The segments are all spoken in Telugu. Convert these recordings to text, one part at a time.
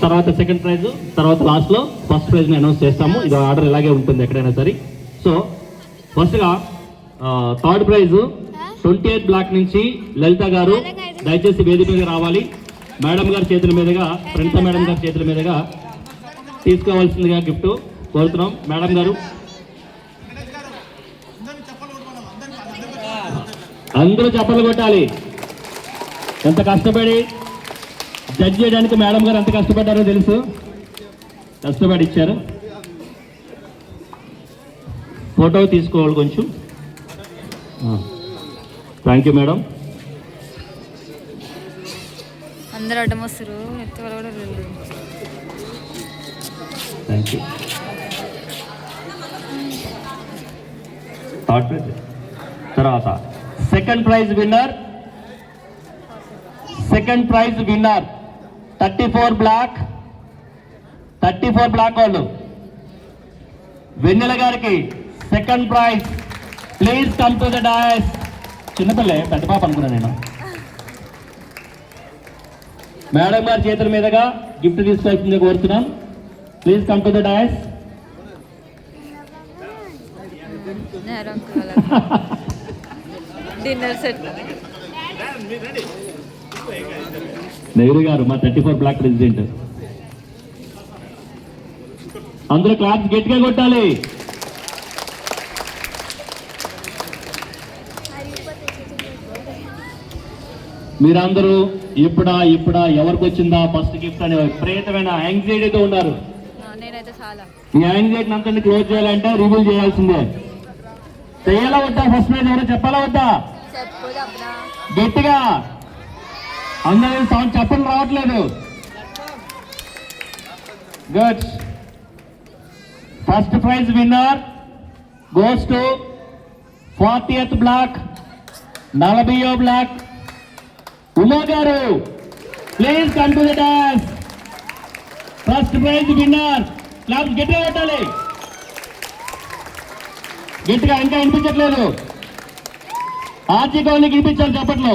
తర్వాత సెకండ్ ప్రైజ్, తర్వాత లాస్ట్లో ఫస్ట్ ప్రైజ్ని అనౌన్స్ చేస్తాము. ఇది ఆర్డర్ ఇలాగే ఉంటుంది ఎక్కడైనా సరే. సో ఫస్ట్గా థర్డ్ ప్రైజ్ 28 బ్లాక్ నుంచి లలిత గారు దయచేసి వేదిక మీద రావాలి. మేడం గారి చేతుల మీదుగా, ప్రణీత మేడం గారి చేతుల మీదుగా తీసుకోవాల్సిందిగా గిఫ్ట్ కోరుతున్నాం. మేడం గారు అందరూ చప్పట్లు కొట్టాలి. ఎంత కష్టపడి జడ్జ్ చేయడానికి మేడం గారు ఎంత కష్టపడ్డారో తెలుసు. కష్టపడి ఇచ్చారు. ఫోటో తీసుకోవాలి కొంచెం. Thank you madam. అందరూ అడ్డం వస్తారు. Thank you. థర్డ్ ప్రైజ్ తర్వాత సెకండ్ ప్రైజ్ విన్నర్ 34 బ్లాక్ వాళ్ళు వెన్నెల గారికి second prize. Please come to the dais. చిన్నపిల్లే, పెద్ద పాప అనుకున్నా నేను. మేడం గారి చేతుల మీదుగా గిఫ్ట్ తీసుకోవాల్సిందిగా కోరుతున్నాం. Please come to the dais. Dinner set. Nehru గారు మా 34 బ్లాక్ ప్రెసిడెంట్. అందరూ క్లాప్స్ గట్టిగా కొట్టాలి. మీరందరూ ఇప్పుడా ఎవరికి వచ్చిందా ఫస్ట్ గిఫ్ట్ అనే విపరీతమైన యాంగ్జైటీతో ఉన్నారు. ఈ యాంగ్జైటీని అంతా క్లోజ్ చేయాలంటే రివీల్ చేయాల్సిందే. చేయాలా వద్దా? ఫస్ట్ ప్రైజ్ ఎవరో చెప్పాలా వద్దా? గట్టిగా అందరూ సౌండ్ చెప్పడం రావట్లేదు. Good. First prize winner goes to 40th block, 40వ బ్లాక్ ఉమా గారు. Please come to the dance. First prize winner. Claps గట్టిగా పెట్టాలి. గట్టిగా, ఇంకా వినిపించట్లేదు. ఆర్జీకోనికి వినిపించాలి చెప్పట్లో.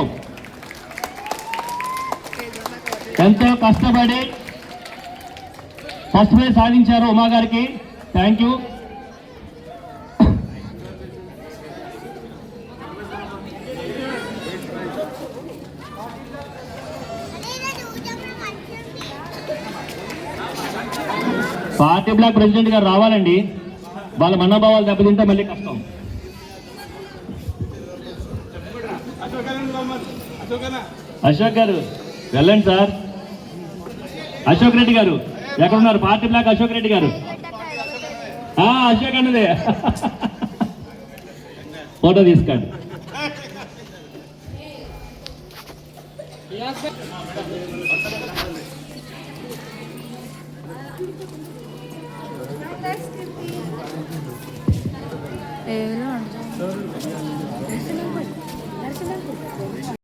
ఎంతో కష్టపడి ఫస్ట్ ప్రైజ్ సాధించారు ఉమా గారికి. Thank you. Party block president గారు రావాలండి. వాళ్ళ మనోభావాలు దెబ్బతింటే మళ్ళీ కష్టం. అశోక్ గారు వెళ్ళండి సార్. అశోక్ రెడ్డి గారు ఎక్కడున్నారు? పార్టీ బ్లాక్ అశోక్ రెడ్డి గారు. అశోక్ అన్నదే. ఫోటో తీసుకోండి.